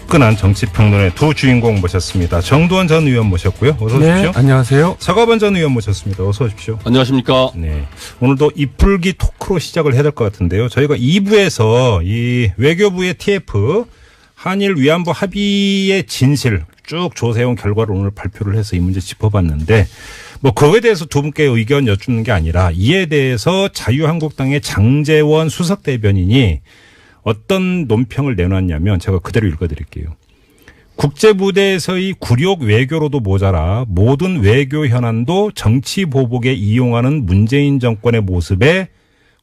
화끈한 정치평론의 두 주인공 모셨습니다. 정두원 전 의원 모셨고요. 어서 오십시오. 네, 안녕하세요. 서가번 전 의원 모셨습니다. 어서 오십시오. 안녕하십니까. 네, 오늘도 이풀기 토크로 시작을 해야 될 것 같은데요. 저희가 2부에서 이 외교부의 TF 한일 위안부 합의의 진실 쭉 조사해온 결과를 오늘 발표를 해서 이 문제 짚어봤는데 뭐 그거에 대해서 두 분께 의견 여쭙는 게 아니라 이에 대해서 자유한국당의 장제원 수석대변인이 어떤 논평을 내놨냐면 제가 그대로 읽어드릴게요. 국제무대에서의 굴욕 외교로도 모자라 모든 외교 현안도 정치 보복에 이용하는 문재인 정권의 모습에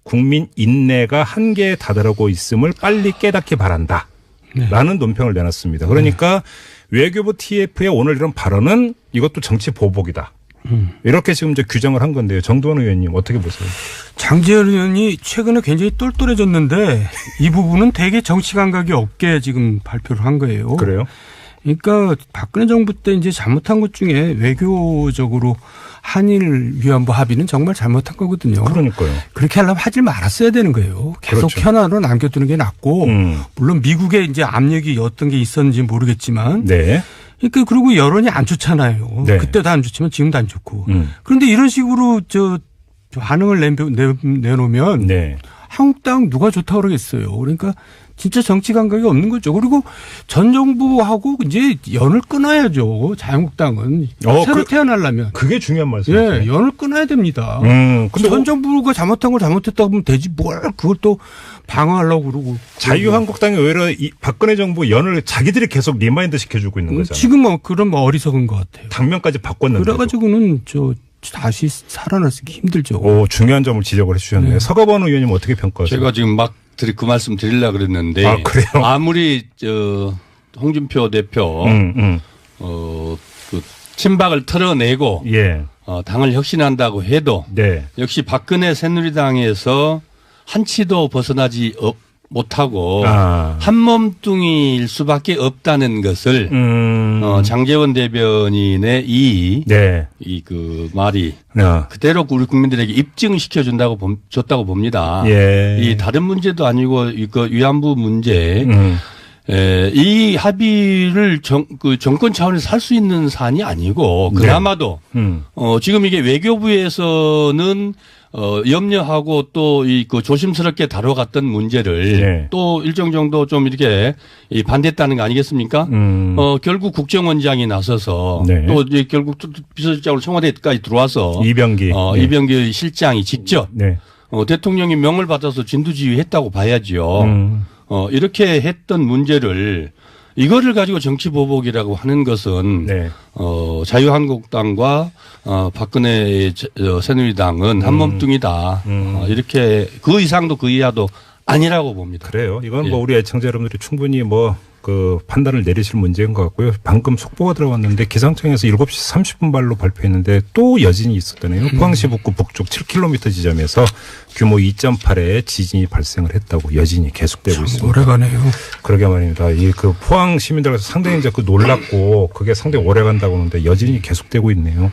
국민 인내가 한계에 다다르고 있음을 빨리 깨닫기 바란다. 네. 라는 논평을 내놨습니다. 그러니까 외교부 TF의 오늘 이런 발언은 이것도 정치 보복이다. 이렇게 지금 이제 규정을 한 건데요. 정두원 의원님 어떻게 보세요? 장제원 의원이 최근에 굉장히 똘똘해졌는데 이 부분은 되게 정치 감각이 없게 지금 발표를 한 거예요. 그래요? 그러니까 박근혜 정부 때 이제 잘못한 것 중에 외교적으로 한일 위안부 합의는 정말 잘못한 거거든요. 그러니까요. 그렇게 하려면 하지 말았어야 되는 거예요. 계속 그렇죠. 현안으로 남겨두는 게 낫고 물론 미국의 이제 압력이 어떤 게 있었는지 모르겠지만 네. 그러니까 그리고 여론이 안 좋잖아요. 네. 그때도 안 좋지만 지금도 안 좋고. 그런데 이런 식으로 반응을 내놓으면 네. 한국당 누가 좋다고 그러겠어요. 그러니까 진짜 정치 감각이 없는 거죠. 그리고 전 정부하고 이제 연을 끊어야죠. 자유한국당은 새로 태어나려면. 그게 중요한 말씀이죠. 예, 연을 끊어야 됩니다. 근데 전 정부가 잘못한 걸 잘못했다고 하면 되지 뭘 그걸 또 방어하려고 그러고. 자유한국당이 오히려 이 박근혜 정부 연을 자기들이 계속 리마인드 시켜주고 있는 거잖아요. 지금 뭐 그런 뭐 어리석은 것 같아요. 당면까지 바꿨는데. 그래가지고는 다시 살아나기 힘들죠. 오, 중요한 점을 지적을 해 주셨네요. 네. 서가번 의원님 어떻게 평가하세요? 제가 지금 막 그 말씀 드리려고 그랬는데. 아, 그래요? 아무리 홍준표 대표, 그 친박을 털어내고, 예. 당을 혁신한다고 해도, 네. 역시 박근혜 새누리당에서 한치도 벗어나지 못하고, 한 몸뚱이일 수밖에 없다는 것을, 장제원 대변인의 네. 그 말이 야. 그대로 우리 국민들에게 입증시켜 줬다고 봅니다. 예. 이 다른 문제도 아니고 이거 위안부 문제, 이 합의를 정권 차원에서 할 수 있는 사안이 아니고 그나마도 지금 이게 외교부에서는 염려하고 또 그 조심스럽게 다뤄갔던 문제를 네. 또 일정 정도 좀 이렇게 반대했다는 거 아니겠습니까? 결국 국정원장이 나서서 네. 또 이제 결국 비서실장으로 청와대까지 들어와서 이병기. 네. 이병기 실장이 직접 네. 대통령이 명을 받아서 진두지휘했다고 봐야죠. 이렇게 했던 문제를 이거를 가지고 정치 보복이라고 하는 것은 네. 자유한국당과 박근혜 새누리당은 한 몸뚱이다. 이렇게 그 이상도 그 이하도 아니라고 봅니다. 그래요. 이건 예. 뭐 우리 애청자 여러분들이 충분히 그 판단을 내리실 문제인 것 같고요. 방금 속보가 들어왔는데 기상청에서 7시 30분 발로 발표했는데 또 여진이 있었다네요. 포항시 북구 북쪽 7km 지점에서 규모 2.8의 지진이 발생을 했다고 여진이 계속되고 있습니다. 오래가네요. 그러게 말입니다. 그 포항 시민들께서 상당히 이제 놀랐고 그게 상당히 오래 간다고 하는데 여진이 계속되고 있네요.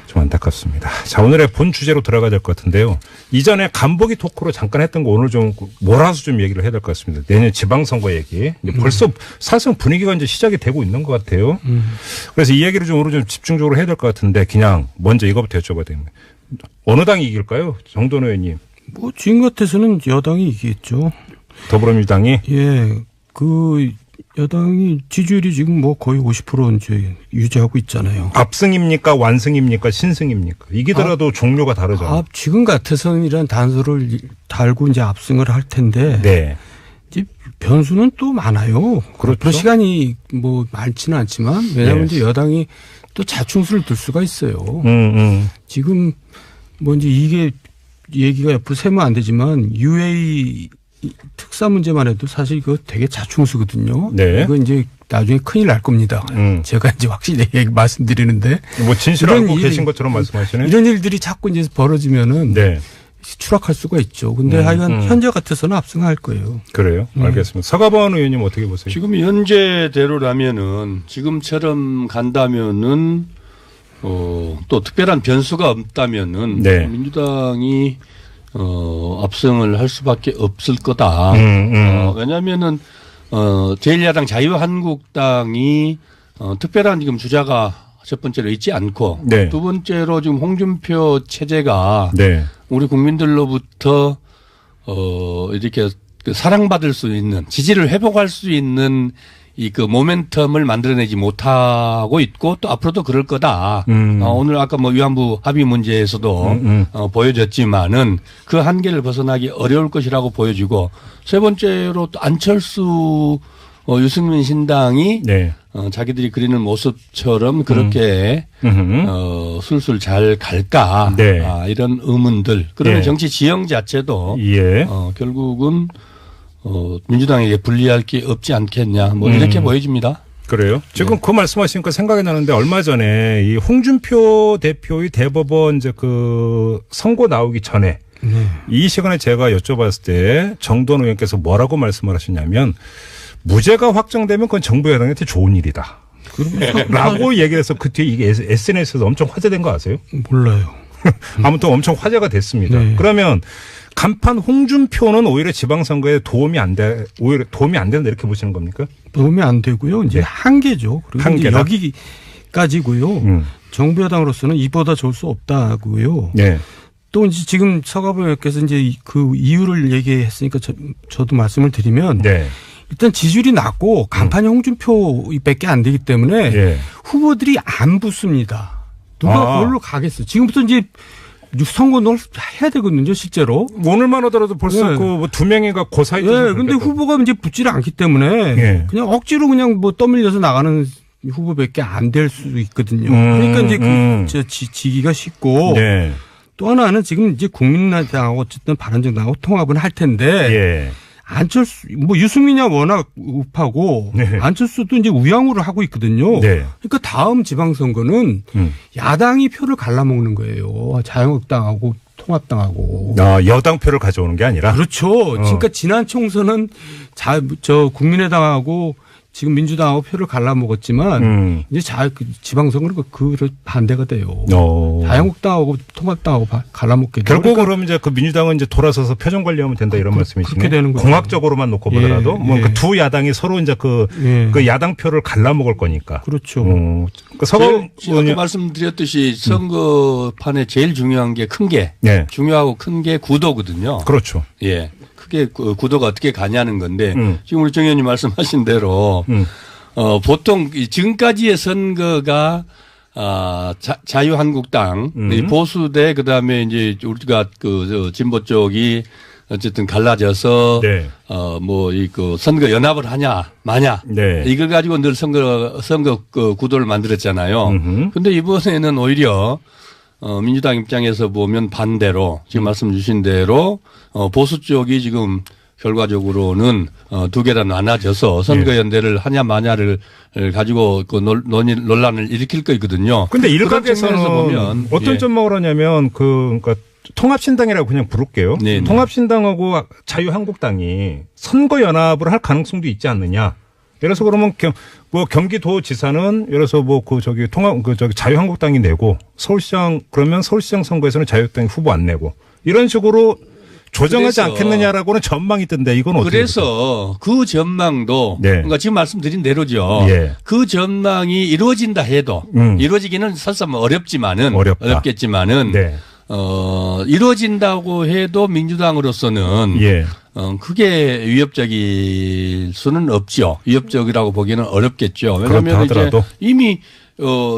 좀 안타깝습니다. 자, 오늘의 본 주제로 들어가야 될 것 같은데요. 이전에 간보기 토크로 잠깐 했던 거 오늘 좀 몰아서 좀 얘기를 해야 될 것 같습니다. 내년 지방선거 얘기. 벌써 사실상 분위기가 이제 시작이 되고 있는 것 같아요. 그래서 이 얘기를 좀 오늘 좀 집중적으로 해야 될 것 같은데 그냥 먼저 이거부터 여쭤봐야 됩니다. 어느 당이 이길까요? 정돈 의원님. 뭐 지금 같아서는 여당이 이기겠죠. 더불어민주당이? 예. 여당이 지지율이 지금 뭐 거의 50% 이제 유지하고 있잖아요. 압승입니까? 완승입니까? 신승입니까? 이기더라도 종류가 다르잖아요. 지금 같아서는 이런 단서를 달고 이제 압승을 할 텐데. 네. 이제 변수는 또 많아요. 그렇죠. 시간이 뭐 많지는 않지만 왜냐하면 네. 이제 여당이 또 자충수를 둘 수가 있어요. 지금 뭐 이제 이게 얘기가 옆으로 세면 안 되지만 UA 특사 문제만 해도 사실 이거 되게 자충수거든요. 네. 이거 이제 나중에 큰일 날 겁니다. 제가 이제 확실히 말씀드리는데. 뭐 진실을 알고 계신 것처럼 말씀하시네. 이런 일들이 자꾸 이제 벌어지면은. 네. 추락할 수가 있죠. 근데 하여간 현재 같아서는 압승할 거예요. 그래요? 알겠습니다. 서가번 의원님 어떻게 보세요? 지금 현재대로라면은 지금처럼 간다면은 또 특별한 변수가 없다면은 네. 민주당이 압승을 할 수밖에 없을 거다. 왜냐하면은 제1야당 자유한국당이 특별한 지금 주자가 첫 번째로 있지 않고 네. 두 번째로 지금 홍준표 체제가 네. 우리 국민들로부터 이렇게 사랑받을 수 있는 지지를 회복할 수 있는 이 그 모멘텀을 만들어내지 못하고 있고 또 앞으로도 그럴 거다. 오늘 아까 뭐 위안부 합의 문제에서도 보여졌지만은 그 한계를 벗어나기 어려울 것이라고 보여지고 세 번째로 또 안철수 유승민 신당이 네. 자기들이 그리는 모습처럼 그렇게 술술 잘 갈까 네. 이런 의문들. 그러면 예. 정치 지형 자체도 예. 결국은 민주당에게 불리할 게 없지 않겠냐 뭐 이렇게 보여집니다. 그래요? 지금 그 말씀하시니까 생각이 나는데 얼마 전에 이 홍준표 대표의 대법원 이제 그 선고 나오기 전에 이 시간에 제가 여쭤봤을 때 정돈 의원께서 뭐라고 말씀을 하셨냐면 무죄가 확정되면 그건 정부 여당한테 좋은 일이다. 라고 얘기를 해서 그 뒤에 이게 SNS에서 엄청 화제된 거 아세요? 몰라요. 아무튼 엄청 화제가 됐습니다. 네. 그러면 간판 홍준표는 오히려 지방선거에 오히려 도움이 안 된다 이렇게 보시는 겁니까? 도움이 안 되고요. 이제 네. 한계죠. 그리고 한계다? 이제 여기까지고요. 정부 여당으로서는 이보다 좋을 수 없다고요. 네. 또 이제 지금 서가부 의원께서 이제 그 이유를 얘기했으니까 저도 말씀을 드리면 네. 일단 지지율이 낮고 간판이 홍준표밖에 안 되기 때문에 예. 후보들이 안 붙습니다. 누가 그걸로 가겠어요. 지금부터 이제 선거를 해야 되거든요, 실제로. 오늘만 하더라도 벌써 네. 그 두 명이가 그 사이. 네, 근데 후보가 이제 붙지를 않기 때문에 예. 그냥 억지로 그냥 뭐 떠밀려서 나가는 후보밖에 안 될 수 있거든요. 그러니까 이제 지기가 쉽고 네. 또 하나는 지금 이제 국민의당하고 어쨌든 바른정당하고 통합은 할 텐데 예. 안철수 뭐 유승민이야 워낙 우파고 네. 안철수도 이제 우양우를 하고 있거든요. 네. 그러니까 다음 지방선거는 야당이 표를 갈라먹는 거예요. 자유한국당하고 통합당하고. 여당 표를 가져오는 게 아니라. 그렇죠. 그러니까 지난 총선은 국민의당하고 지금 민주당하고 표를 갈라먹었지만 이제 지방선거는 그 반대가 돼요. 자유한국당하고 통합당하고 갈라먹게 돼요. 결국 그러면 이제 그 민주당은 이제 돌아서서 표정 관리하면 된다 이런 말씀이시네요. 그렇게 되는 거죠. 공학적으로만 놓고 보더라도 뭐 그 두 야당이 서로 이제 그 야당 표를 갈라먹을 거니까. 그렇죠. 그 서거 아까 말씀드렸듯이 선거판에 제일 중요한 게 큰 게 중요하고 큰 게 구도거든요. 그렇죠. 예. 크게 그 구도가 어떻게 가냐는 건데 지금 우리 정 의원님 말씀하신 대로 보통 지금까지의 선거가 자유한국당 보수대 그다음에 이제 우리가 그 진보 쪽이 어쨌든 갈라져서 뭐 이 그 선거 연합을 하냐 마냐 이걸 가지고 늘 선거 그 구도를 만들었잖아요. 근데 이번에는 오히려 민주당 입장에서 보면 반대로 지금 말씀 주신 대로 보수 쪽이 지금 결과적으로는 두 개로 나눠져서 선거연대를 하냐 마냐를 가지고 그 논란을 일으킬 거거든요. 근데 일각에서는 보면 어떤 전망을 하냐면 그러니까 통합신당이라고 그냥 부를게요. 네네. 통합신당하고 자유한국당이 선거연합을 할 가능성도 있지 않느냐. 예를 들어서 그러면 뭐 경기도지사는 예를 들어서 뭐 그 저기 자유한국당이 내고 서울시장 그러면 서울시장 선거에서는 자유한국당이 후보 안 내고 이런 식으로 조정하지 않겠느냐라고는 전망이 있던데 이건 어떻게 그래서 그 전망도 그러니까 지금 말씀드린 대로죠. 그 전망이 이루어진다 해도 이루어지기는 설사 어렵지만은 어렵겠지만은 이루어진다고 해도 민주당으로서는 크게 위협적일 수는 없죠. 위협적이라고 보기에는 어렵겠죠. 왜냐하면 이제 이미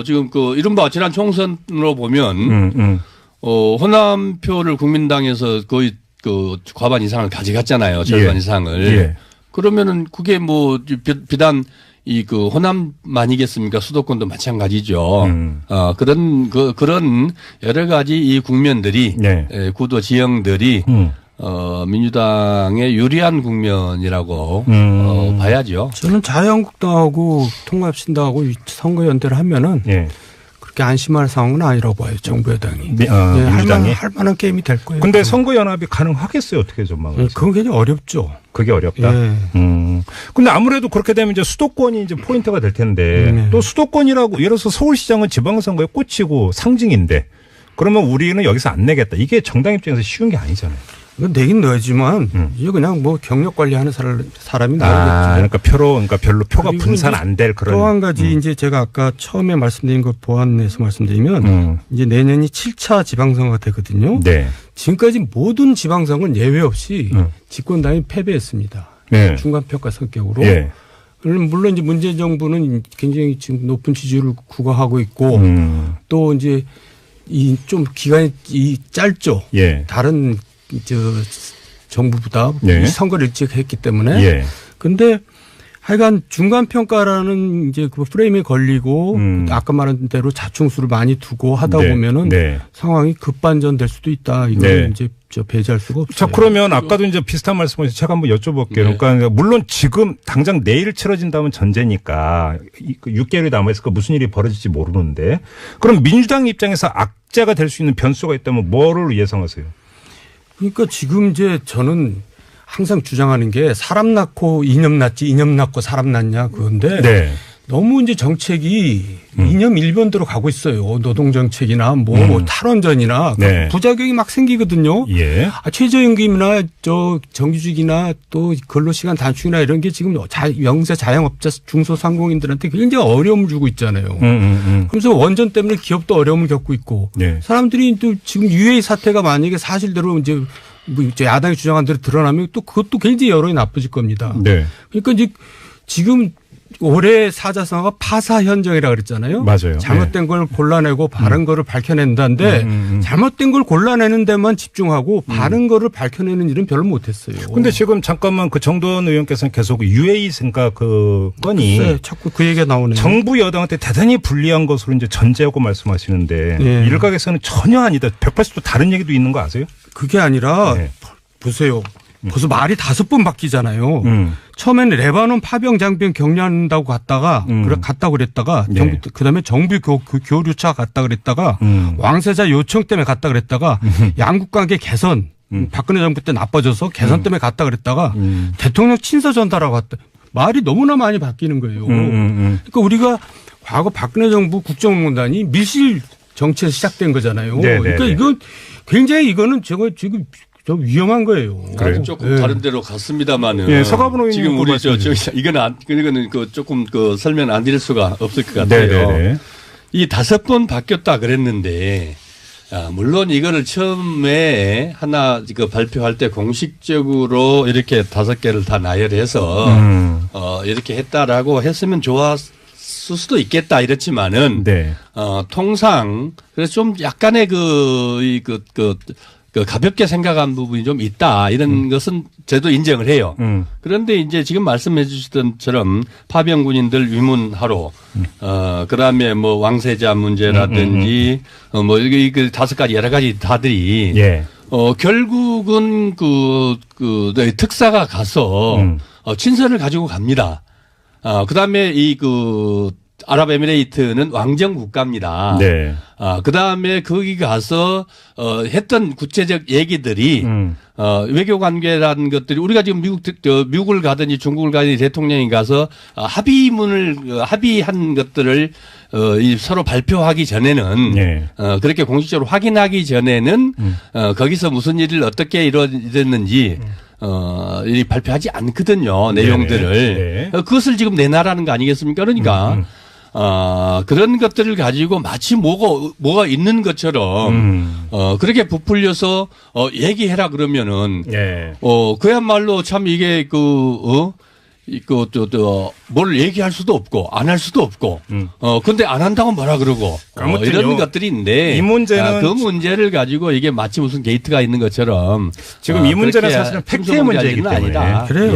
지금 그 이른바 지난 총선으로 보면 호남표를 국민당에서 거의 그 과반 이상을 가져갔잖아요. 절반 이상을. 그러면은 그게 뭐 비단 이 그 호남만이겠습니까? 수도권도 마찬가지죠. 그런 여러 가지 이 국면들이 구도 지형들이 민주당의 유리한 국면이라고 봐야죠. 저는 자유한국당하고 통합신당하고 선거연대를 하면은 그렇게 안심할 상황은 아니라고 봐요. 정부 여당이. 민주당이 할 만한 게임이 될 거예요. 근데 선거연합이 가능하겠어요? 어떻게 전망을? 그건 굉장히 어렵죠. 그게 어렵다. 근데 아무래도 그렇게 되면 이제 수도권이 이제 포인트가 될 텐데 또 수도권이라고 예를 들어서 서울시장은 지방선거에 꽂히고 상징인데 그러면 우리는 여기서 안 내겠다. 이게 정당 입장에서 쉬운 게 아니잖아요. 내긴 넣지만 이제 그냥 뭐 경력 관리하는 사람이 나오겠죠. 그러니까 별로 표가 분산 안 될 그런. 또 한 가지 이제 제가 아까 처음에 말씀드린 것 보완해서 말씀드리면 이제 내년이 7차 지방선거가 되거든요. 네. 지금까지 모든 지방선거는 예외 없이 집권당이 패배했습니다. 네. 중간평가 성격으로. 예. 물론 이제 문재인 정부는 굉장히 지금 높은 지지율을 구가하고 있고 또 이제 이 좀 기간이 짧죠. 예. 다른 정부보다 예. 선거를 일찍 했기 때문에. 예. 근데 하여간 중간평가라는 이제 그 프레임에 걸리고 아까 말한 대로 자충수를 많이 두고 하다 보면은 상황이 급반전될 수도 있다. 이건 이제 배제할 수가 없어요. 자, 그러면 아까도 이제 비슷한 말씀하셔서 제가 한번 여쭤볼게요. 그러니까 물론 지금 당장 내일 치러진다면 전제니까 6개월이 남아있을까 무슨 일이 벌어질지 모르는데 그럼 민주당 입장에서 악재가 될 수 있는 변수가 있다면 뭐를 예상하세요? 그러니까 지금 이제 저는 항상 주장하는 게 사람 낳고 이념 낳지 이념 낳고 사람 낳냐 그건데 너무 이제 정책이 이념 일변대로 가고 있어요. 노동정책이나 뭐 탈원전이나 부작용이 막 생기거든요. 예. 최저임금이나 정규직이나 또 근로시간 단축이나 이런 게 지금 영세 자영업자 중소상공인들한테 굉장히 어려움을 주고 있잖아요. 그래서 원전 때문에 기업도 어려움을 겪고 있고 사람들이 또 지금 UA 사태가 만약에 사실대로 이제 야당이 주장한 대로 드러나면 또 그것도 굉장히 여론이 나빠질 겁니다. 그러니까 이제 지금 올해 사자성어가 파사현정이라 그랬잖아요. 맞아요. 잘못된 걸 골라내고 바른 거를 밝혀낸다는데 잘못된 걸 골라내는 데만 집중하고 바른 거를 밝혀내는 일은 별로 못했어요. 그런데 지금 잠깐만 그 정도원 의원께서는 계속 UA 생각 그 건이 자꾸 그 얘기가 나오네요. 정부 여당한테 대단히 불리한 것으로 이제 전제하고 말씀하시는데 일각에서는 전혀 아니다. 180도 다른 얘기도 있는 거 아세요? 그게 아니라 보세요. 벌써 말이 5번 바뀌잖아요. 처음에는 레바논 파병 장병 격려한다고 갔다가 갔다고 그랬다가 그다음에 정부 교류차 갔다 그랬다가 왕세자 요청 때문에 갔다 그랬다가 양국 관계 개선 박근혜 정부 때 나빠져서 개선 때문에 갔다 그랬다가 대통령 친서 전달하고 갔다. 말이 너무나 많이 바뀌는 거예요. 그러니까 우리가 과거 박근혜 정부 국정원단이 밀실 정치에서 시작된 거잖아요. 그러니까 이건 굉장히 이거는 제가 지금 좀 위험한 거예요. 그래요? 조금 다른 데로 갔습니다만은. 서가분 의원님 지금 우리 이거는 조금 설명 안 드릴 수가 없을 것 같아요. 이 5번 바뀌었다 그랬는데, 물론 이거를 처음에 하나 발표할 때 공식적으로 이렇게 5개를 다 나열해서 이렇게 했다라고 했으면 좋았을 수도 있겠다 이렇지만은 통상 그래서 좀 약간의 가볍게 생각한 부분이 좀 있다. 이런 것은 저도 인정을 해요. 그런데 이제 지금 말씀해 주시던 처럼 파병 군인들 위문하러, 그 다음에 뭐 왕세자 문제라든지, 뭐 이게 5가지 여러 가지 다들이, 결국은 특사가 가서, 친서를 가지고 갑니다. 그 다음에 아랍에미레이트는 왕정 국가입니다. 그 다음에 거기 가서, 했던 구체적 얘기들이, 외교 관계라는 것들이 우리가 지금 미국을 가든지 중국을 가든지 대통령이 가서 합의한 것들을, 서로 발표하기 전에는, 그렇게 공식적으로 확인하기 전에는, 거기서 무슨 일을 어떻게 이루어졌는지, 발표하지 않거든요. 내용들을. 그것을 지금 내놔라는 거 아니겠습니까? 그러니까, 그런 것들을 가지고 마치 뭐가 있는 것처럼, 그렇게 부풀려서, 얘기해라 그러면은, 그야말로 참 이게 뭘 얘기할 수도 없고, 안 할 수도 없고, 근데 안 한다고 뭐라 그러고, 이런 것들이 있는데, 이 문제는 그 문제를 가지고 이게 마치 무슨 게이트가 있는 것처럼, 지금 이 문제는 사실은 팩트의 문제이기 때문에. 아니다. 그래요.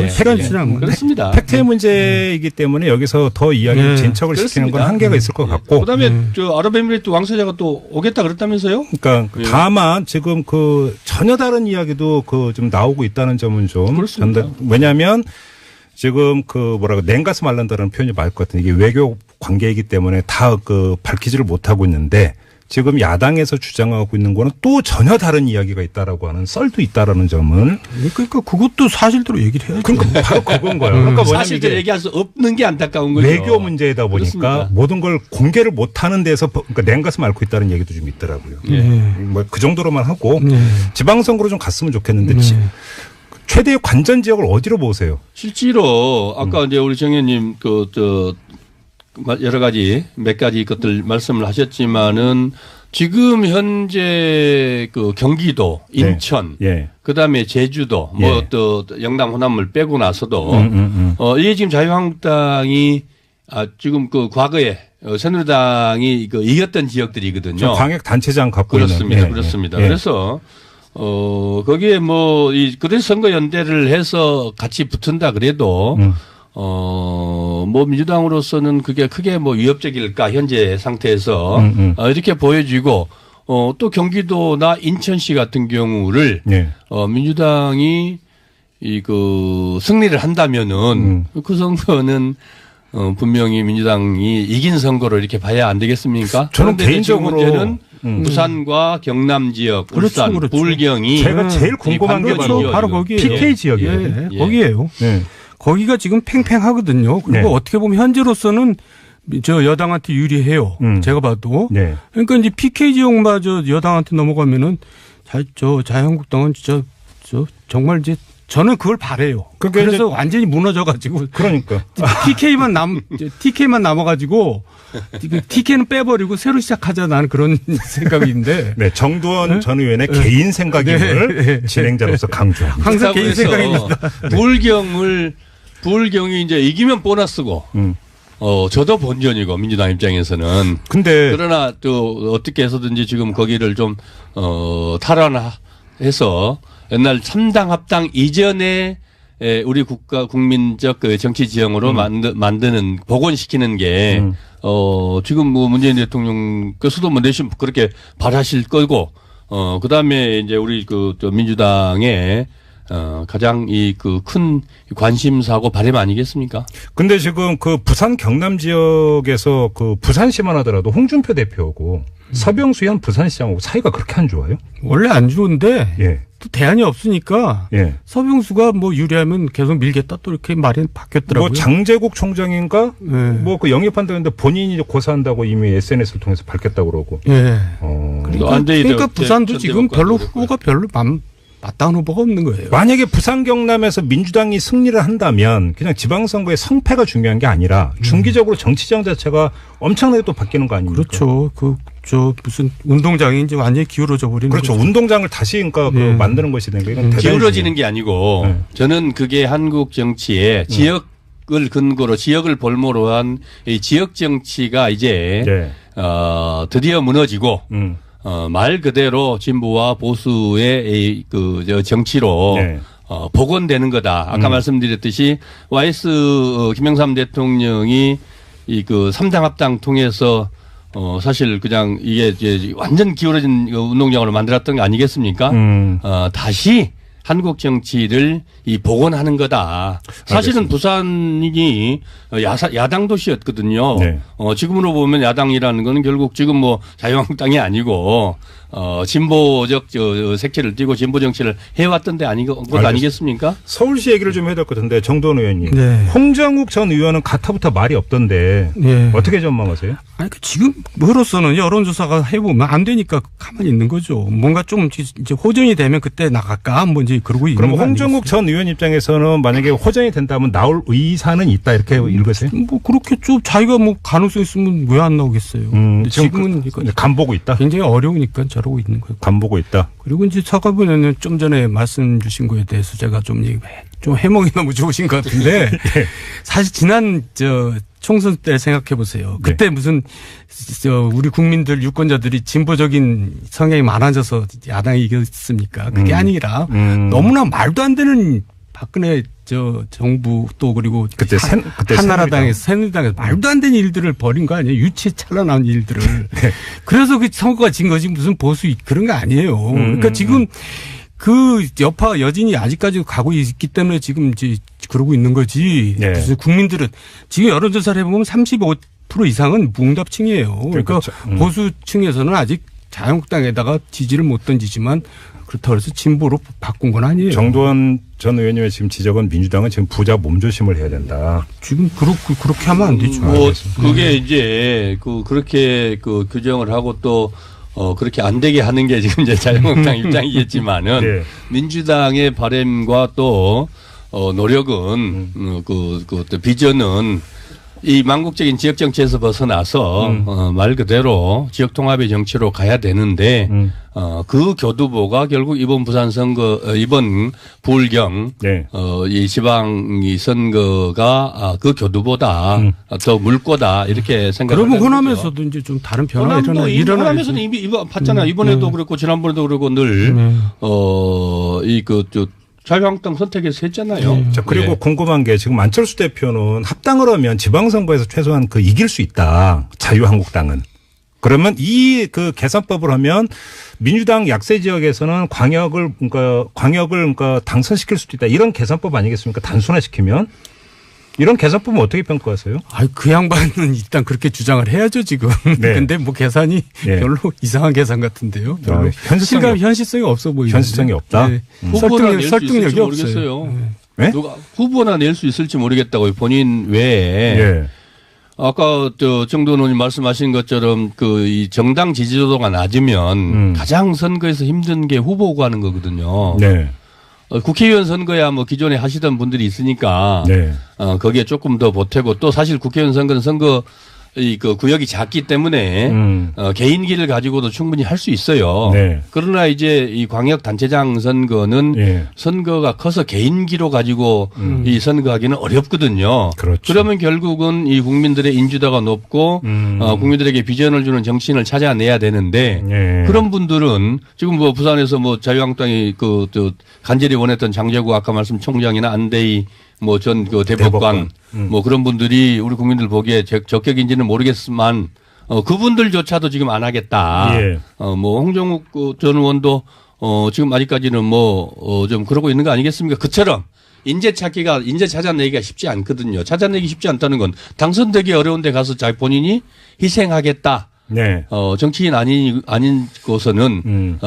그렇습니다. 팩트의 문제이기 때문에 여기서 더 이야기를 진척을 시키는 건 한계가 있을 것 같고. 그 다음에 아랍에미리트 왕세자가 또 오겠다 그랬다면서요? 그러니까 다만 지금 전혀 다른 이야기도 좀 나오고 있다는 점은 좀. 그렇습니다. 왜냐하면 지금 냉가스 말란다는 표현이 맞을 것 같은데 이게 외교 관계이기 때문에 다 밝히지를 못하고 있는데 지금 야당에서 주장하고 있는 거는 또 전혀 다른 이야기가 있다라고 하는 썰도 있다라는 점을 그러니까 그것도 사실대로 얘기를 해야죠. 그러니까 바로 그건 거예요. 그러니까 뭐냐면 사실대로 이게 얘기할 수 없는 게 안타까운 거죠. 외교 문제이다 보니까 그렇습니다. 모든 걸 공개를 못하는 데서 그러니까 냉가슴 앓고 있다는 얘기도 좀 있더라고요. 뭐 그 정도로만 하고 지방선거로 좀 갔으면 좋겠는데 최대의 관전 지역을 어디로 보세요? 실제로 아까 이제 우리 정 의원님 여러 가지 몇 가지 것들 말씀을 하셨지만은 지금 현재 그 경기도, 인천, 그다음에 제주도, 뭐 또 영남 호남을 빼고 나서도 이게 지금 자유한국당이 지금 그 과거에 새누리당이 이겼던 지역들이거든요. 광역 단체장 갖고 그렇습니다. 있는. 그렇습니다. 그래서 거기에 뭐 그래서 선거 연대를 해서 같이 붙은다 그래도 뭐 민주당으로서는 그게 크게 뭐 위협적일까 현재 상태에서 이렇게 보여지고 또 경기도나 인천시 같은 경우를 민주당이 승리를 한다면은 그 선거는 분명히 민주당이 이긴 선거로 이렇게 봐야 안 되겠습니까? 저는 개인적으로 문제는 부산과 경남 지역, 울산, 불경이 제가 제일 궁금한 게 바로 거기에요. PK 지역이에요. 거기에요. 거기가 지금 팽팽하거든요. 그리고 어떻게 보면 현재로서는 저 여당한테 유리해요. 제가 봐도. 그러니까 이제 PK 지역마저 여당한테 넘어가면은 자유한국당은 진짜 정말 이제 저는 그걸 바래요. 그래서 완전히 무너져가지고. 그러니까. TK만 남아가지고 TK는 빼버리고 새로 시작하자 나는 그런 생각인데. 네. 정두원 전 의원의 개인 생각임을 진행자로서 강조합니다. 항상 개인 생각입니다. 불경이 이제 이기면 보너스고. 저도 본전이고 민주당 입장에서는. 그러나 또 어떻게 해서든지 지금 거기를 좀 탈환해서 옛날 3당 합당 이전에 우리 국민적 정치 지형으로 만드는 복원시키는 게 지금 뭐 문재인 대통령께서도 뭐 내심 그렇게 바라실 거고 그다음에 이제 우리 또 민주당의 가장 큰 관심사고 바람 아니겠습니까? 근데 지금 그 부산 경남 지역에서 그 부산시만 하더라도 홍준표 대표하고 서병수 현 부산시장하고 사이가 그렇게 안 좋아요? 원래 안 좋은데 또 대안이 없으니까 서병수가 뭐 유리하면 계속 밀겠다 또 이렇게 말이 바뀌었더라고요. 뭐 장제국 총장인가? 뭐 그 영입한다는데 본인이 고사한다고 이미 SNS를 통해서 밝혔다고 그러고. 그러니까 부산도 지금 별로 후보가 별로 마땅한 후보가 없는 거예요. 만약에 부산 경남에서 민주당이 승리를 한다면 그냥 지방선거의 성패가 중요한 게 아니라 중기적으로 정치장 자체가 엄청나게 또 바뀌는 거 아닙니까? 그렇죠. 무슨 운동장이 이제 완전히 기울어져 버리는 그렇죠. 거죠. 운동장을 다시 만드는 것이 된 게 기울어지는 게 아니고 저는 그게 한국 정치에 지역을 근거로 지역을 볼모로 한 이 지역 정치가 이제 드디어 무너지고 말 그대로 진보와 보수의 정치로 복원되는 거다. 아까 말씀드렸듯이 YS 김영삼 대통령이 3당 합당 통해서 사실 그냥 이게 이제 완전 기울어진 운동장으로 만들었던 거 아니겠습니까? 다시 한국 정치를 복원하는 거다. 사실은 알겠습니다. 부산이 야당 도시였거든요. 지금으로 보면 야당이라는 거는 결국 지금 뭐 자유한국당이 아니고 진보적 색채를 띠고 진보 정치를 해왔던 데 아니겠습니까? 서울시 얘기를 좀 해야 될 것 같은데 정도원 의원님. 홍정욱 전 의원은 가타부터 말이 없던데 어떻게 전망하세요? 아니 지금으로서는 여론조사가 해보면 안 되니까 가만히 있는 거죠. 뭔가 좀 이제 호전이 되면 그때 나갈까 뭔지 그러고 있는 그럼 홍정욱 전 의원 입장에서는 만약에 호전이 된다면 나올 의사는 있다 이렇게 읽으세요? 뭐 그렇게 좀 자기가 뭐 가능성 있으면 왜 안 나오겠어요. 지금은 간 보고 있다. 굉장히 어려우니까 저러고 있는 거예요. 간 보고 있다. 그리고 이제 서가분 의원은 좀 전에 말씀 주신 거에 대해서 제가 좀 해몽이 너무 좋으신 것 같은데 사실 지난 총선 때 생각해 보세요. 그때 무슨 우리 국민들 유권자들이 진보적인 성향이 많아져서 야당이 이겼습니까? 그게 아니라 너무나 말도 안 되는 박근혜 정부 또 그리고 그때 한나라당에서 새누리당에서 말도 안 되는 일들을 벌인 거 아니에요? 유치찬란한 일들을. 그래서 그 선거가 진 거지 무슨 보수 그런 거 아니에요. 그러니까 지금 그 여파 여진이 아직까지 가고 있기 때문에 지금 이제 그러고 있는 거지. 무슨 국민들은 지금 여론조사를 해보면 35% 90% 이상은 무응답층이에요. 그러니까 그렇죠. 보수층에서는 아직 자유한국당에다가 지지를 못 던지지만 그렇다고 해서 진보로 바꾼 건 아니에요. 정도원 전 의원님의 지금 지적은 민주당은 지금 부자 몸조심을 해야 된다. 지금 그렇게 하면 안 되죠. 뭐 그게 이제 그렇게 규정을 하고 또 그렇게 안 되게 하는 게 지금 이제 자유한국당 입장이겠지만은 네. 민주당의 바람과 또 노력은 또 비전은 이 망국적인 지역 정치에서 벗어나서 말 그대로 지역 통합의 정치로 가야 되는데 그 교두보가 결국 이번 부산 선거 이번 부울경 네. 이 지방 이 선거가 그 교두보다 더 물꼬다 이렇게 생각을 그러면 호남에서도 이제 좀 다른 변화가 호남에서는 이미 봤잖아요. 이번에도 그렇고 지난번에도 그렇고 늘 자유한국당 선택에서 했잖아요. 자, 그리고 예. 궁금한 게 지금 안철수 대표는 합당을 하면 지방선거에서 최소한 이길 수 있다. 자유한국당은. 그러면 이 계산법을 하면 민주당 약세 지역에서는 광역을 당선시킬 수도 있다. 이런 계산법 아니겠습니까? 단순화시키면. 이런 계산법은 어떻게 평가하세요? 그 양반은 일단 그렇게 주장을 해야죠, 지금. 네. 근데 뭐 계산이 네. 별로 이상한 계산 같은데요. 별로 현실성이 없어 보이죠. 현실성이 없다. 네. 후보나 설득력이 모르겠어요. 없어요. 네? 누가 후보나 낼 수 있을지 모르겠다고요. 본인 외에. 예. 아까 정도원 의원님 말씀하신 것처럼 이 정당 지지도가 낮으면 가장 선거에서 힘든 게 후보 구하는 거거든요. 네. 국회의원 선거야 뭐 기존에 하시던 분들이 있으니까 네. 거기에 조금 더 보태고 또 사실 국회의원 선거는 구역이 작기 때문에 개인기를 가지고도 충분히 할 수 있어요. 네. 그러나 이제 이 광역 단체장 선거는 예. 선거가 커서 개인기로 가지고 이 선거하기는 어렵거든요. 그렇죠. 그러면 결국은 이 국민들의 인지도가 높고 국민들에게 비전을 주는 정치인을 찾아내야 되는데 예. 그런 분들은 지금 뭐 부산에서 뭐 자유한국당이 간절히 원했던 장제구 아까 말씀 총장이나 안대희 뭐 전 대법관 뭐 그런 분들이 우리 국민들 보기에 적격인지는 모르겠지만 그분들조차도 지금 안 하겠다. 예. 뭐 홍정욱 전 의원도 지금 아직까지는 좀 그러고 있는 거 아니겠습니까? 그처럼 인재 찾아내기가 쉽지 않거든요. 찾아내기 쉽지 않다는 건 당선되기 어려운데 가서 본인이 희생하겠다. 네. 정치인 아닌 곳에는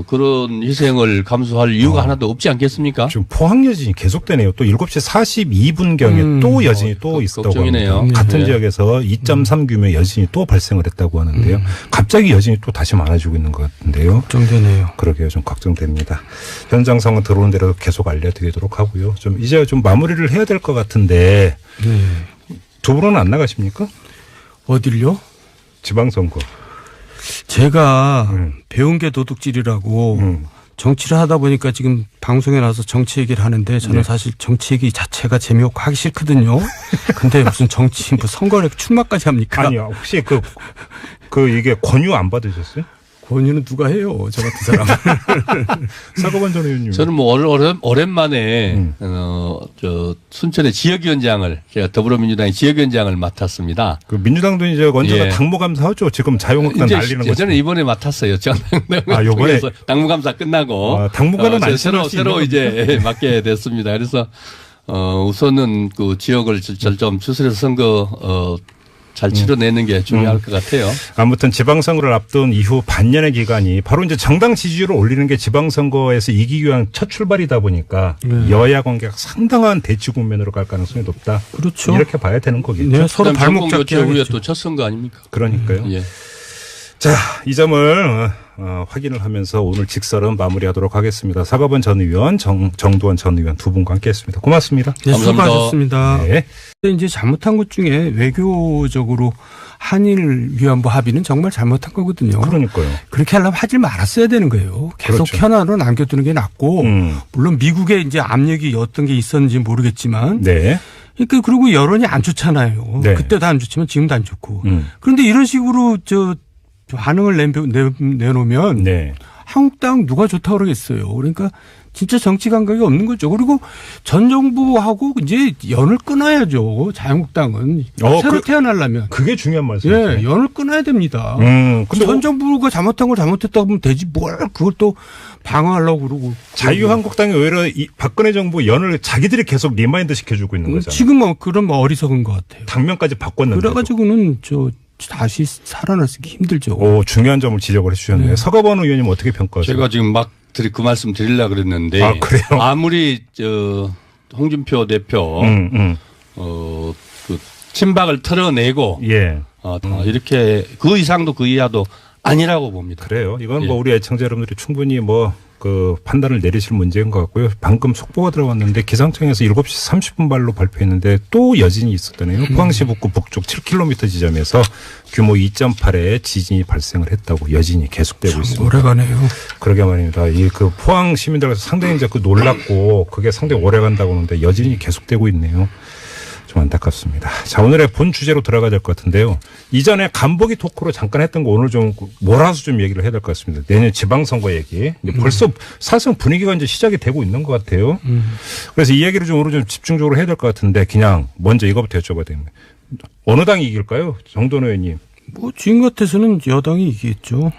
그런 희생을 감수할 이유가 하나도 없지 않겠습니까? 지금 포항 여진이 계속되네요. 또 7시 42분경에 또 여진이 또 있었다고 걱정이네요. 합니다. 같은 네. 지역에서 2.3 규모의 여진이 또 발생을 했다고 하는데요. 갑자기 여진이 또 다시 많아지고 있는 것 같은데요. 걱정되네요. 그러게요. 좀 걱정됩니다. 현장 상황 들어오는 대로 계속 알려드리도록 하고요. 이제 좀 마무리를 해야 될 것 같은데 네. 두 분은 안 나가십니까? 어딜요? 지방선거. 제가 배운 게 도둑질이라고 정치를 하다 보니까 지금 방송에 나와서 정치 얘기를 하는데 저는 네. 사실 정치 얘기 자체가 재미없고 하기 싫거든요. 근데 무슨 정치 뭐 선거를 출마까지 합니까? 아니요. 혹시 이게 권유 안 받으셨어요? 권유는 누가 해요? 저 같은 사람. 사과반 전 의원님. 저는 뭐 오랜만에 순천의 지역위원장을 제가 더불어민주당의 지역위원장을 맡았습니다. 민주당도 이제 언제가 예. 당무감사하죠. 지금 자유한국당 날리는 거죠. 저는 이번에 맡았어요. 아, 요번에 당무감사 끝나고 당무관은 안 새로 이제 맡게 됐습니다. 그래서 우선은 그 지역을 좀 추스려서 선거 잘 치러내는 게 중요할 것 같아요. 아무튼 지방선거를 앞둔 이후 반년의 기간이 바로 이제 정당 지지율을 올리는 게 지방선거에서 이기기 위한 첫 출발이다 보니까 여야 관계가 상당한 대치 국면으로 갈 가능성이 높다. 그렇죠. 이렇게 봐야 되는 거겠죠. 네, 서로 발목 잡기 후에 또 첫 선거 아닙니까? 그러니까요. 예. 자, 이 점을 확인을 하면서 오늘 직설은 마무리하도록 하겠습니다. 사과반 전 의원, 정두원 전 의원 두 분과 함께했습니다. 고맙습니다. 네, 감사합니다. 수고하셨습니다. 네. 이제 잘못한 것 중에 외교적으로 한일 위안부 합의는 정말 잘못한 거거든요. 그러니까요. 그렇게 하려면 하지 말았어야 되는 거예요. 계속 그렇죠. 현안으로 남겨두는 게 낫고 물론 미국에 이제 압력이 어떤 게 있었는지 모르겠지만 네. 그러니까 그리고 여론이 안 좋잖아요. 네. 그때도 안 좋지만 지금도 안 좋고. 그런데 이런 식으로 반응을 내놓으면 네. 한국당 누가 좋다고 그러겠어요. 그러니까 진짜 정치 감각이 없는 거죠. 그리고 전 정부하고 이제 연을 끊어야죠. 자유한국당은 새로 태어나려면 그게 중요한 말씀이죠. 예, 연을 끊어야 됩니다. 근데 전 정부가 잘못한 걸 잘못했다고 하면 되지 뭘 그걸 또 방어하려고 그러고. 자유한국당이 오히려 이 박근혜 정부 연을 자기들이 계속 리마인드 시켜주고 있는 거잖아요. 지금 그런 어리석은 것 같아요. 당면까지 바꿨는데. 그래가지고는 다시 살아나기 힘들죠. 중요한 점을 지적을 해주셨네요. 네. 서가번 의원님 어떻게 평가하세요? 제가 지금 막 그 말씀 드리려고 그랬는데. 아, 그래요? 아무리 홍준표 대표 그 친박을 털어내고 예. 이렇게 그 이상도 그 이하도 아니라고 봅니다. 그래요. 이건 예. 우리 애청자 여러분들이 충분히 그 판단을 내리실 문제인 것 같고요. 방금 속보가 들어왔는데 기상청에서 7시 30분 발로 발표했는데 또 여진이 있었다네요. 포항시 북구 북쪽 7km 지점에서 규모 2.8의 지진이 발생을 했다고 여진이 계속되고 있습니다. 오래가네요. 그러게 말입니다. 그 포항 시민들께서 상당히 이제 놀랐고 그게 상당히 오래간다고 하는데 여진이 계속되고 있네요. 좀 안타깝습니다. 자, 오늘의 본 주제로 들어가야 될 것 같은데요. 이전에 간보기 토크로 잠깐 했던 거 오늘 좀 몰아서 좀 얘기를 해야 될 것 같습니다. 내년 지방선거 얘기. 벌써 사실상 분위기가 이제 시작이 되고 있는 것 같아요. 그래서 이 얘기를 좀 오늘 좀 집중적으로 해야 될 것 같은데 그냥 먼저 이거부터 여쭤봐야 됩니다. 어느 당이 이길까요? 정돈 의원님. 지금 같아서는 여당이 이기겠죠.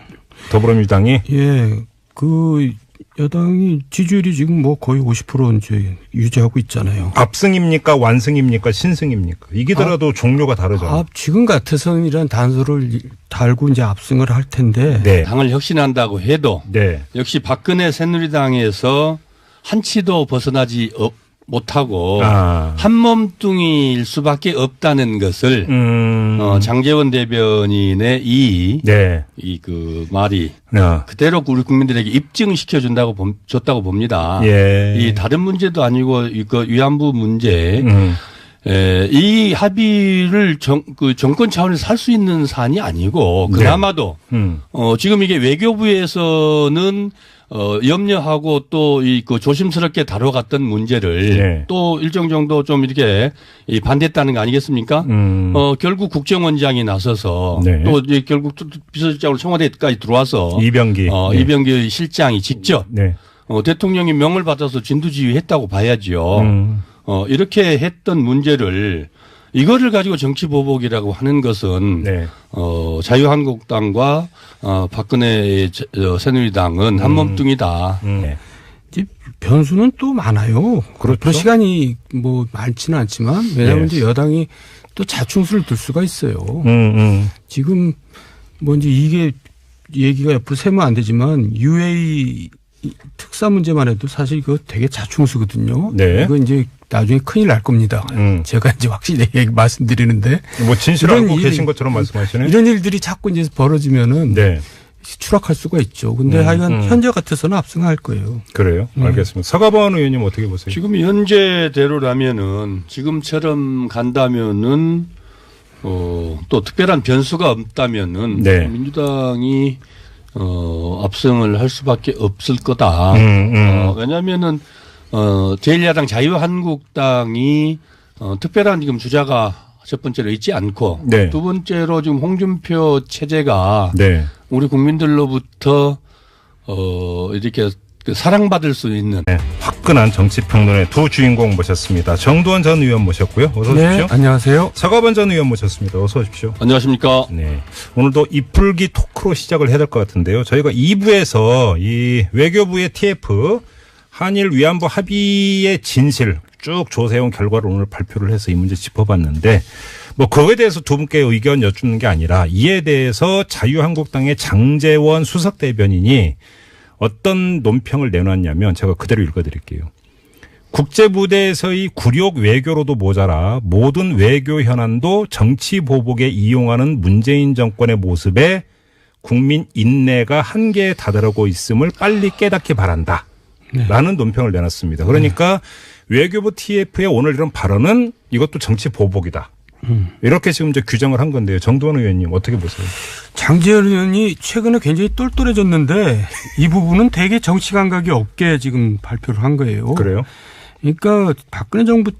더불어민주당이? 예. 여당이 지지율이 지금 거의 50% 이제 유지하고 있잖아요. 압승입니까? 완승입니까? 신승입니까? 이기더라도 종류가 다르잖아요. 지금 같아서는 이런 단서를 달고 이제 압승을 할 텐데. 네. 당을 혁신한다고 해도 네. 역시 박근혜 새누리당에서 한치도 벗어나지 못하고 한 몸뚱이일 수밖에 없다는 것을 장제원 대변인의 그 말이 그대로 우리 국민들에게 입증시켜 줬다고 봅니다. 예. 이 다른 문제도 아니고 이거 위안부 문제. 이 합의를 정권 차원에서 할 수 있는 사안이 아니고 그나마도 지금 이게 외교부에서는 염려하고 또 그 조심스럽게 다뤄갔던 문제를 또 일정 정도 좀 이렇게 반대했다는 거 아니겠습니까? 결국 국정원장이 나서서 또 이제 결국 비서실장으로 청와대까지 들어와서 이병기 실장이 직접 대통령이 명을 받아서 진두지휘했다고 봐야지요. 이렇게 했던 문제를 이거를 가지고 정치 보복이라고 하는 것은 자유한국당과 박근혜 새누리당은 한 몸뚱이다. 변수는 또 많아요. 그렇죠. 시간이 많지는 않지만 왜냐하면 이제 여당이 또 자충수를 들 수가 있어요. 지금 이제 이게 얘기가 옆으로 세면 안 되지만 UA 특사 문제만 해도 사실 이거 되게 자충수거든요. 이거 이제 나중에 큰일 날 겁니다. 제가 이제 확실히 말씀드리는데. 진실 알고 계신 것처럼 말씀하시네. 이런 일들이 자꾸 이제 벌어지면은 추락할 수가 있죠. 근데 하여간 현재 같아서는 압승할 거예요. 그래요? 알겠습니다. 서가번 의원님 어떻게 보세요? 지금 현재대로라면은 지금처럼 간다면은 또 특별한 변수가 없다면은 민주당이 압승을 할 수밖에 없을 거다. 왜냐하면은 제1야당 자유한국당이 특별한 지금 주자가 첫 번째로 있지 않고 두 번째로 지금 홍준표 체제가 우리 국민들로부터 이렇게 사랑받을 수 있는 화끈한 정치평론의 두 주인공 모셨습니다. 정두원 전 의원 모셨고요. 어서 오십시오. 안녕하세요. 서가번 전 의원 모셨습니다. 어서 오십시오. 안녕하십니까. 오늘도 이풀기 토크로 시작을 해야 될 것 같은데요. 저희가 2부에서 이 외교부의 TF 한일 위안부 합의의 진실 쭉 조사해온 결과를 오늘 발표를 해서 이 문제 짚어봤는데 그거에 대해서 두 분께 의견 여쭙는 게 아니라 이에 대해서 자유한국당의 장제원 수석대변인이 어떤 논평을 내놨냐면 제가 그대로 읽어드릴게요. 국제무대에서의 굴욕 외교로도 모자라 모든 외교 현안도 정치 보복에 이용하는 문재인 정권의 모습에 국민 인내가 한계에 다다르고 있음을 빨리 깨닫기 바란다. 라는 논평을 내놨습니다. 그러니까 외교부 TF의 오늘 이런 발언은 이것도 정치 보복이다. 이렇게 지금 이제 규정을 한 건데요. 정두원 의원님 어떻게 보세요? 장제원 의원이 최근에 굉장히 똘똘해졌는데 이 부분은 되게 정치 감각이 없게 지금 발표를 한 거예요. 그래요? 그러니까 박근혜 정부